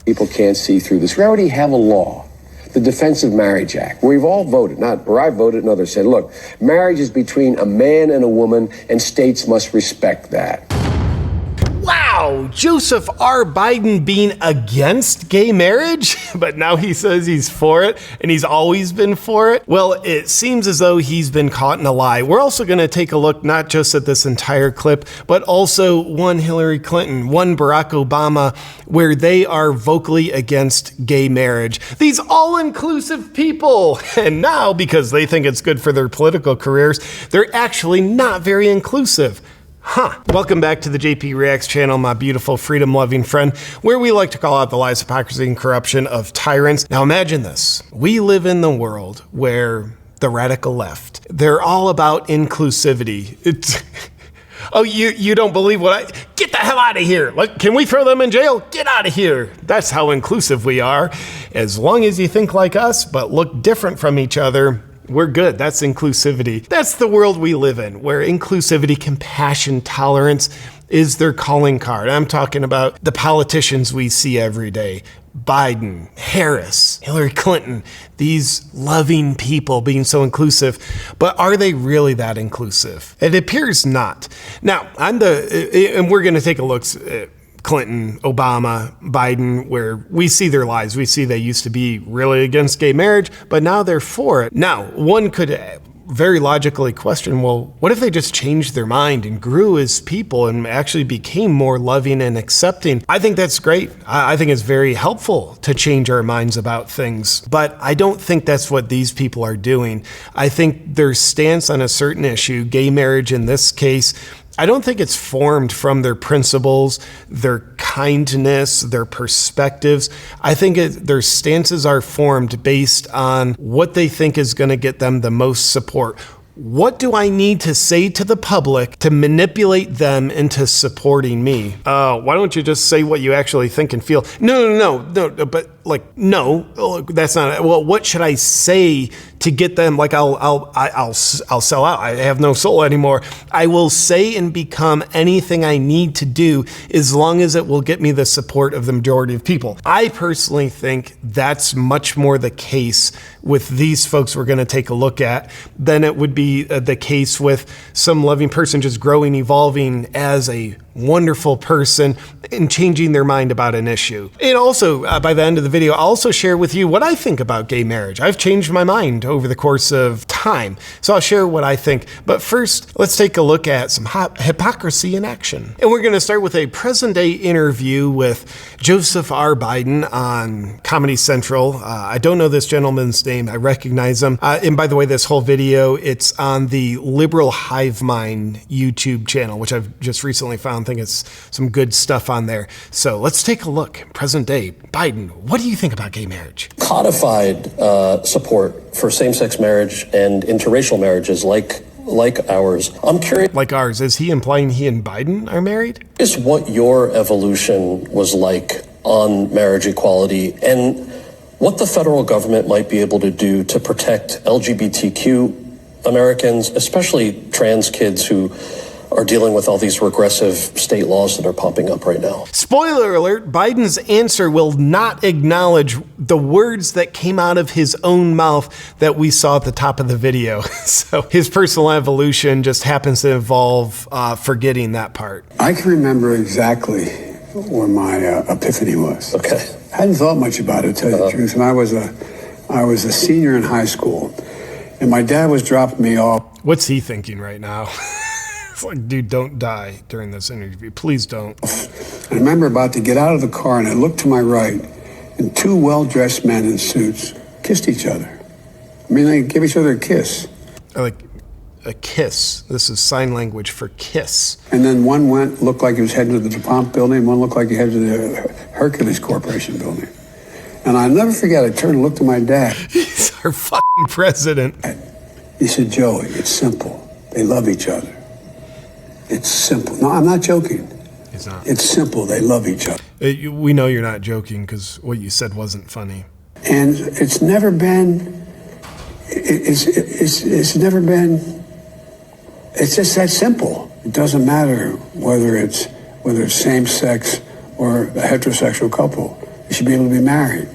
People can't see through this. We already have a law, the Defense of Marriage Act, where we've all voted, or I voted and others said, look, marriage is between a man and a woman, and states must respect that. Wow, Joseph R. Biden being against gay marriage, but now he says he's for it, and he's always been for it. Well, it seems as though he's been caught in a lie. We're also going to take a look not just at this entire clip, but also one Hillary Clinton, one Barack Obama, where they are vocally against gay marriage. These all-inclusive people. And now, because they think it's good for their political careers, they're actually not very inclusive. Welcome back to the JP Reacts channel, my beautiful freedom-loving friend, where we like to call out the lies, hypocrisy, and corruption of tyrants. Now imagine this. We live in the world where the radical left, they're all about inclusivity. Oh, you don't believe what I... Get the hell out of here. Like, can we throw them in jail? Get out of here. That's how inclusive we are. As long as you think like us, but look different from each other, we're good. That's inclusivity. That's the world we live in, where inclusivity, compassion, tolerance is their calling card. I'm talking about the politicians we see every day. Biden, Harris, Hillary Clinton, these loving people being so inclusive, but are they really that inclusive? It appears not. Now, and we're going to take a look at Clinton, Obama, Biden, where we see their lies. We see they used to be really against gay marriage, but now they're for it. Now, one could very logically question, well, what if they just changed their mind and grew as people and actually became more loving and accepting? I think that's great. I think it's very helpful to change our minds about things, but I don't think that's what these people are doing. I think their stance on a certain issue, gay marriage in this case, I don't think it's formed from their principles, their kindness, their perspectives. I think their stances are formed based on what they think is going to get them the most support. What do I need to say to the public to manipulate them into supporting me? Why don't you just say what you actually think and feel? No, but like, no, that's not it. Well, what should I say to get them? Like, I'll sell out. I have no soul anymore. I will say and become anything I need to do as long as it will get me the support of the majority of people. I personally think that's much more the case with these folks we're going to take a look at than it would be the case with some loving person just growing, evolving as a wonderful person and changing their mind about an issue. And also, by the end of the video, I'll also share with you what I think about gay marriage. I've changed my mind over the course of time, so I'll share what I think. But first, let's take a look at some hypocrisy in action. And we're going to start with a present-day interview with Joseph R. Biden on Comedy Central. I don't know this gentleman's name. I recognize him. And by the way, this whole video, it's on the Liberal Hive Mind YouTube channel, which I've just recently found. I think it's some good stuff on there. So let's take a look. Present day, Biden, what do you think about gay marriage? Codified support for same-sex marriage and interracial marriages like ours. I'm curious. Like ours, is he implying he and Biden are married? Is what your evolution was like on marriage equality and what the federal government might be able to do to protect LGBTQ Americans, especially trans kids who are dealing with all these regressive state laws that are popping up right now. Spoiler alert, Biden's answer will not acknowledge the words that came out of his own mouth that we saw at the top of the video. So his personal evolution just happens to involve forgetting that part. I can remember exactly where my epiphany was. Okay. I hadn't thought much about it, to tell you the truth. And I was a senior in high school, and my dad was dropping me off. What's he thinking right now? It's like, dude, don't die during this interview. Please don't. I remember about to get out of the car, and I looked to my right, and two well-dressed men in suits kissed each other. I mean, they gave each other a kiss. Like a kiss. This is sign language for kiss. And then one looked like he was heading to the DuPont building, and one looked like he headed to the Hercules Corporation building. And I'll never forget, I turned and looked at my dad. He's our fucking president. He said, Joey, it's simple. They love each other. It's simple. No, I'm not joking. It's not. It's simple. They love each other. We know you're not joking because what you said wasn't funny. And it's never been. It's never been. It's just that simple. It doesn't matter whether it's same sex or a heterosexual couple. You should be able to be married.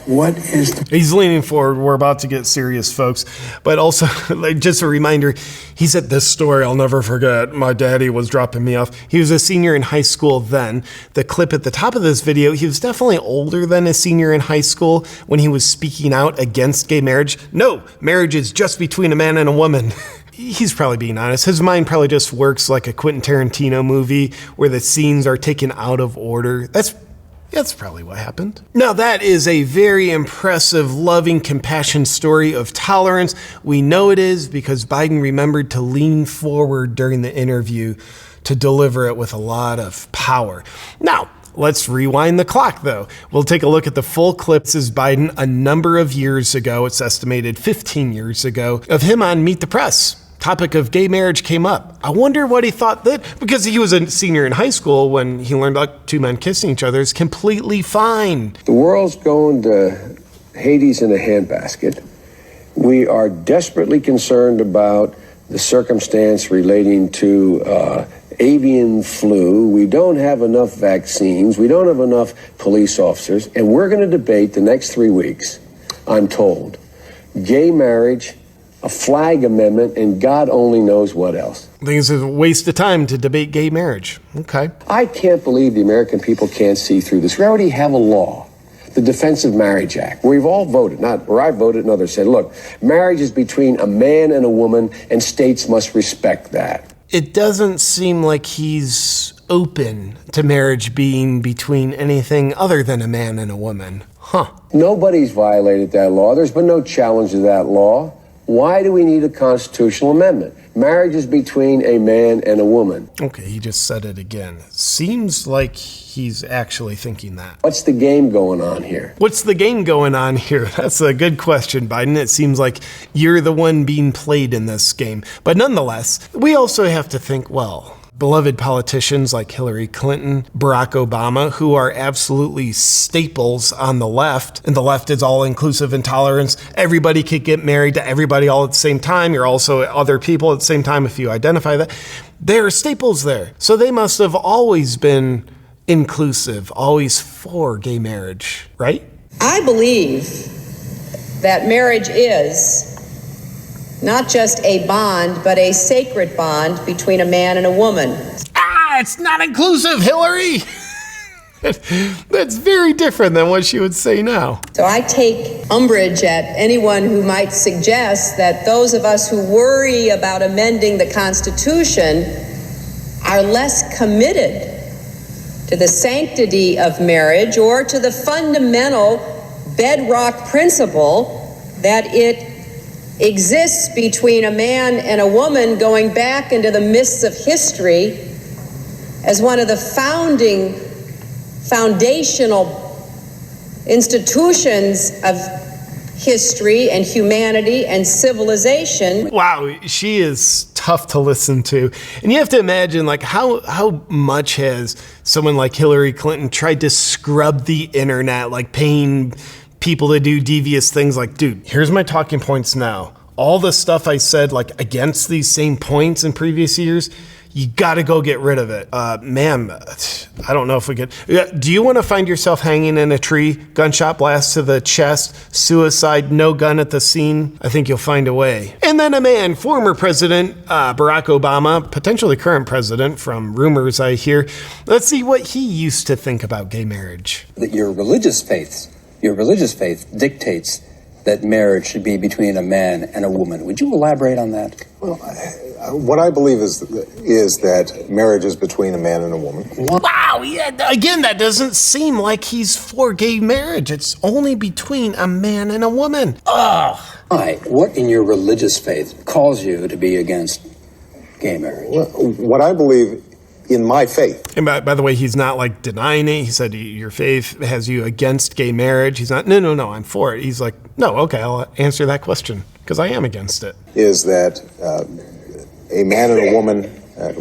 What is the... He's leaning forward. We're about to get serious, folks. But also, like, just a reminder, he's at this story I'll never forget. My daddy was dropping me off. He was a senior in high school then. The clip at the top of this video, he was definitely older than a senior in high school when he was speaking out against gay marriage. No, marriage is just between a man and a woman. He's probably being honest. His mind probably just works like a Quentin Tarantino movie where the scenes are taken out of order. That's probably what happened. Now, that is a very impressive, loving, compassion story of tolerance. We know it is because Biden remembered to lean forward during the interview to deliver it with a lot of power. Now, let's rewind the clock, though. We'll take a look at the full clip. This is Biden a number of years ago. It's estimated 15 years ago, of him on Meet the Press. Topic of gay marriage came up. I wonder what he thought then, because he was a senior in high school when he learned about two men kissing each other is completely fine. The world's going to Hades in a handbasket. We are desperately concerned about the circumstance relating to avian flu. We don't have enough vaccines. We don't have enough police officers. And we're going to debate the next 3 weeks, I'm told, gay marriage, a flag amendment, and God only knows what else. I think it's a waste of time to debate gay marriage. Okay. I can't believe the American people can't see through this. We already have a law, the Defense of Marriage Act, where we've all voted, not where I voted and others said, look, marriage is between a man and a woman, and states must respect that. It doesn't seem like he's open to marriage being between anything other than a man and a woman. Huh. Nobody's violated that law. There's been no challenge to that law. Why do we need a constitutional amendment? Marriage is between a man and a woman. Okay, he just said it again. Seems like he's actually thinking that. What's the game going on here? What's the game going on here? That's a good question, Biden. It seems like you're the one being played in this game. But nonetheless, we also have to think, well, beloved politicians like Hillary Clinton, Barack Obama, who are absolutely staples on the left, and the left is all-inclusive intolerance. Everybody could get married to everybody all at the same time. You're also other people at the same time if you identify that. There are staples there. So they must have always been inclusive, always for gay marriage, right? I believe that marriage is not just a bond, but a sacred bond between a man and a woman. It's not inclusive, Hillary. That's very different than what she would say now. So I take umbrage at anyone who might suggest that those of us who worry about amending the Constitution are less committed to the sanctity of marriage or to the fundamental bedrock principle that it exists between a man and a woman going back into the mists of history as one of the foundational institutions of history and humanity and civilization. Wow, she is tough to listen to. And you have to imagine, like, how much has someone like Hillary Clinton tried to scrub the internet, like paying people to do devious things. Like, dude, here's my talking points now. All the stuff I said, like, against these same points in previous years, you got to go get rid of it. Ma'am, I don't know if we could. Do you want to find yourself hanging in a tree, gunshot blast to the chest, suicide, no gun at the scene? I think you'll find a way. And then a man, former President Barack Obama, potentially current president from rumors I hear. Let's see what he used to think about gay marriage. That your religious faith dictates that marriage should be between a man and a woman. Would you elaborate on that? Well, what I believe is that marriage is between a man and a woman. Wow, yeah, again, that doesn't seem like he's for gay marriage. It's only between a man and a woman. Ugh. Why? What in your religious faith calls you to be against gay marriage? Well, what I believe in my faith. And by the way, he's not like denying it. He said your faith has you against gay marriage. He's not, no, I'm for it. He's like, no, okay, I'll answer that question because I am against it. Is that a man and a woman,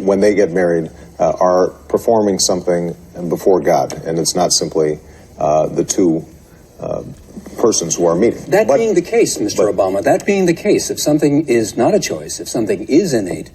when they get married, are performing something before God, and it's not simply the two persons who are meeting. That being the case, Mr. Obama, that being the case, if something is not a choice, if something is innate,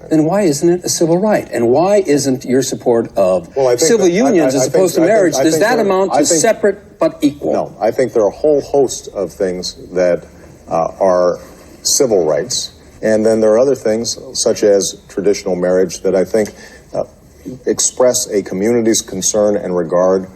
then why isn't it a civil right? And why isn't your support of Well, I think civil that- unions as opposed to marriage, does that there- amount I to think- separate but equal? No, I think there are a whole host of things that are civil rights, and then there are other things, such as traditional marriage, that I think express a community's concern and regard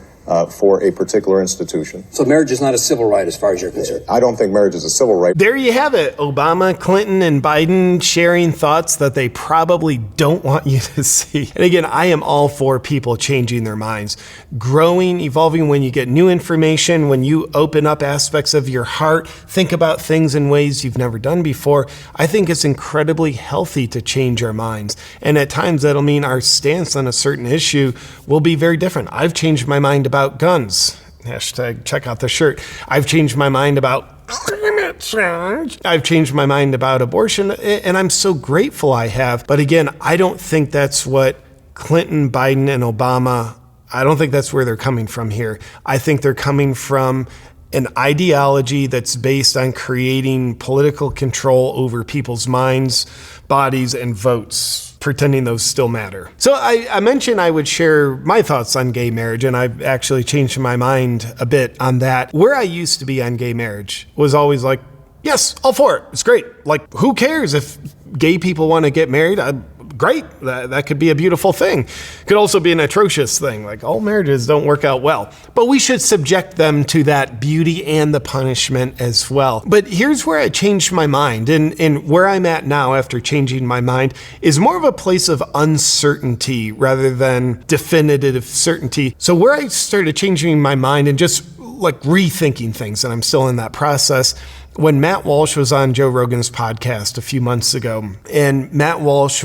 for a particular institution. So marriage is not a civil right as far as you're concerned? I don't think marriage is a civil right. There you have it. Obama, Clinton, and Biden sharing thoughts that they probably don't want you to see. And again, I am all for people changing their minds, growing, evolving when you get new information, when you open up aspects of your heart, think about things in ways you've never done before. I think it's incredibly healthy to change our minds. And at times that'll mean our stance on a certain issue will be very different. I've changed my mind about guns. Hashtag check out the shirt. I've changed my mind about climate change. I've changed my mind about abortion, and I'm so grateful I have. But again, I don't think that's what Clinton, Biden, and Obama, I don't think that's where they're coming from here. I think they're coming from an ideology that's based on creating political control over people's minds, bodies, and votes, pretending those still matter. So I mentioned I would share my thoughts on gay marriage, and I've actually changed my mind a bit on that. Where I used to be on gay marriage was always like, yes, all for it. It's great. Like, who cares if gay people want to get married? Great. That could be a beautiful thing. Could also be an atrocious thing. Like, all marriages don't work out well. But we should subject them to that beauty and the punishment as well. But here's where I changed my mind. And where I'm at now after changing my mind is more of a place of uncertainty rather than definitive certainty. So where I started changing my mind and just like rethinking things, and I'm still in that process, when Matt Walsh was on Joe Rogan's podcast a few months ago, and Matt Walsh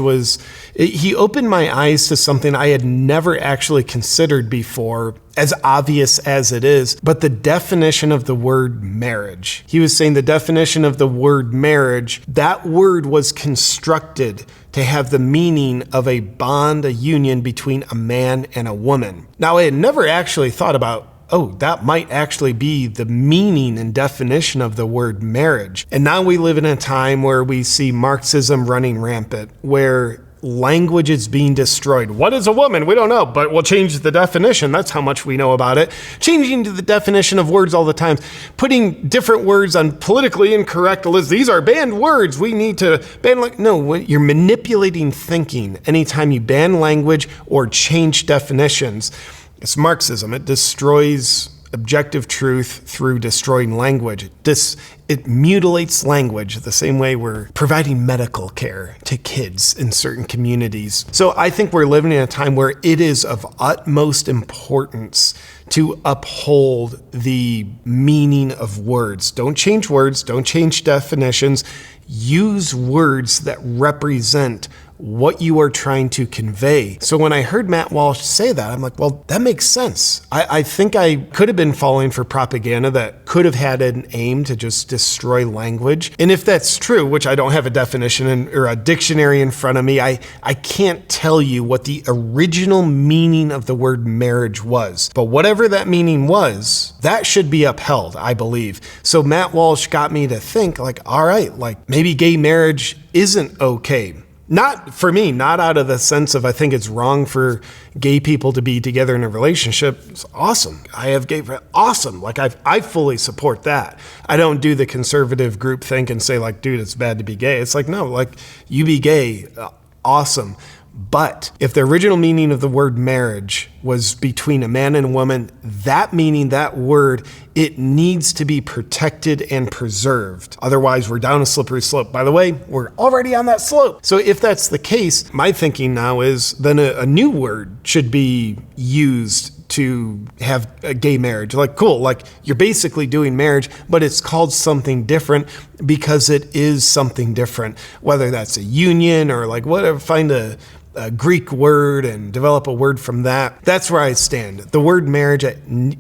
he opened my eyes to something I had never actually considered before, as obvious as it is, but the definition of the word marriage. He was saying the definition of the word marriage, that word was constructed to have the meaning of a bond, a union between a man and a woman. Now, I had never actually thought about, oh, that might actually be the meaning and definition of the word marriage. And now we live in a time where we see Marxism running rampant, where language is being destroyed. What is a woman? We don't know, but we'll change the definition. That's how much we know about it. Changing to the definition of words all the time, putting different words on politically incorrect lists. These are banned words. We need to ban. No, you're manipulating thinking anytime you ban language or change definitions. It's Marxism. It destroys objective truth through destroying language. It mutilates language the same way we're providing medical care to kids in certain communities. So I think we're living in a time where it is of utmost importance to uphold the meaning of words. Don't change words. Don't change definitions. Use words that represent what you are trying to convey. So when I heard Matt Walsh say that, I'm like, well, that makes sense. I think I could have been falling for propaganda that could have had an aim to just destroy language. And if that's true, which I don't have a definition or a dictionary in front of me, I can't tell you what the original meaning of the word marriage was. But whatever that meaning was, that should be upheld, I believe. So Matt Walsh got me to think like, all right, like maybe gay marriage isn't okay. Not for me, not out of the sense of I think it's wrong for gay people to be together in a relationship. It's awesome. I have gay friends. Awesome. Like I fully support that. I don't do the conservative group think and say like, dude, it's bad to be gay. It's like, no, like you be gay. Awesome. But if the original meaning of the word marriage was between a man and a woman, that meaning, that word, it needs to be protected and preserved. Otherwise, we're down a slippery slope. By the way, we're already on that slope. So if that's the case, my thinking now is then a new word should be used to have a gay marriage. Like, cool, like you're basically doing marriage, but it's called something different because it is something different. Whether that's a union or like whatever, find a Greek word and develop a word from that. That's where I stand. The word marriage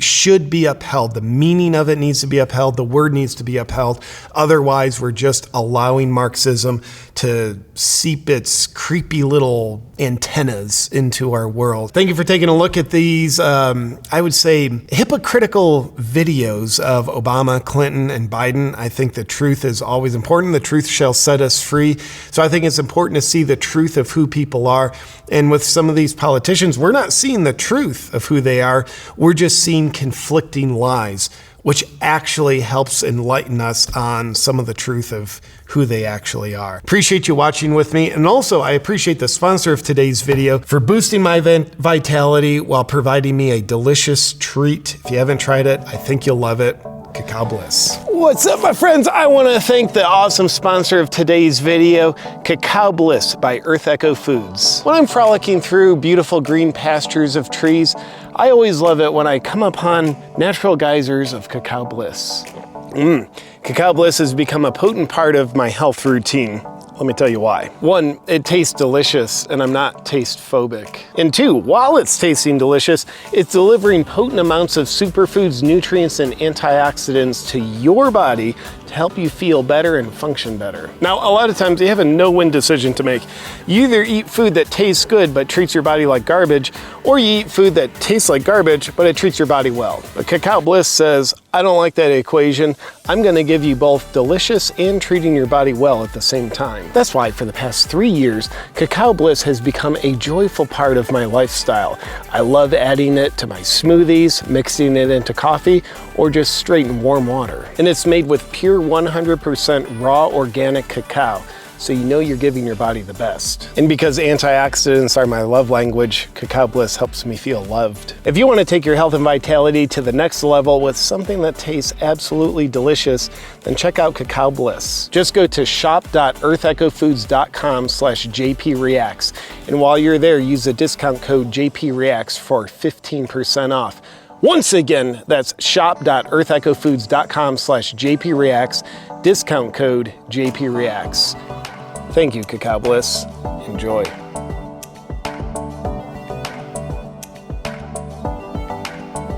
should be upheld. The meaning of it needs to be upheld. The word needs to be upheld. Otherwise, we're just allowing Marxism to seep its creepy little antennas into our world. Thank you for taking a look at these, I would say, hypocritical videos of Obama, Clinton, and Biden. I think the truth is always important. The truth shall set us free. So I think it's important to see the truth of who people are. And with some of these politicians, we're not seeing the truth of who they are. We're just seeing conflicting lies, which actually helps enlighten us on some of the truth of who they actually are. Appreciate you watching with me. And also, I appreciate the sponsor of today's video for boosting my vitality while providing me a delicious treat. If you haven't tried it, I think you'll love it. Cacao Bliss. What's up, my friends? I want to thank the awesome sponsor of today's video, Cacao Bliss by Earth Echo Foods. When I'm frolicking through beautiful green pastures of trees, I always love it when I come upon natural geysers of Cacao Bliss. Cacao Bliss has become a potent part of my health routine. Let me tell you why. One, it tastes delicious and I'm not taste phobic. And two, while it's tasting delicious, it's delivering potent amounts of superfoods, nutrients, and antioxidants to your body to help you feel better and function better. Now, a lot of times you have a no-win decision to make. You either eat food that tastes good but treats your body like garbage, or you eat food that tastes like garbage but it treats your body well. But Cacao Bliss says, I don't like that equation. I'm gonna give you both delicious and treating your body well at the same time. That's why for the past 3 years, Cacao Bliss has become a joyful part of my lifestyle. I love adding it to my smoothies, mixing it into coffee, or just straight in warm water. And it's made with pure 100% raw organic cacao, so you know you're giving your body the best. And because antioxidants are my love language, Cacao Bliss helps me feel loved. If you want to take your health and vitality to the next level with something that tastes absolutely delicious, then check out Cacao Bliss. Just go to shop.earthechofoods.com/JPReacts. And while you're there, use the discount code JPReacts for 15% off. Once again, that's shop.earthechofoods.com/JPReacts, discount code JPReacts. Thank you, Cacao Bliss. Enjoy.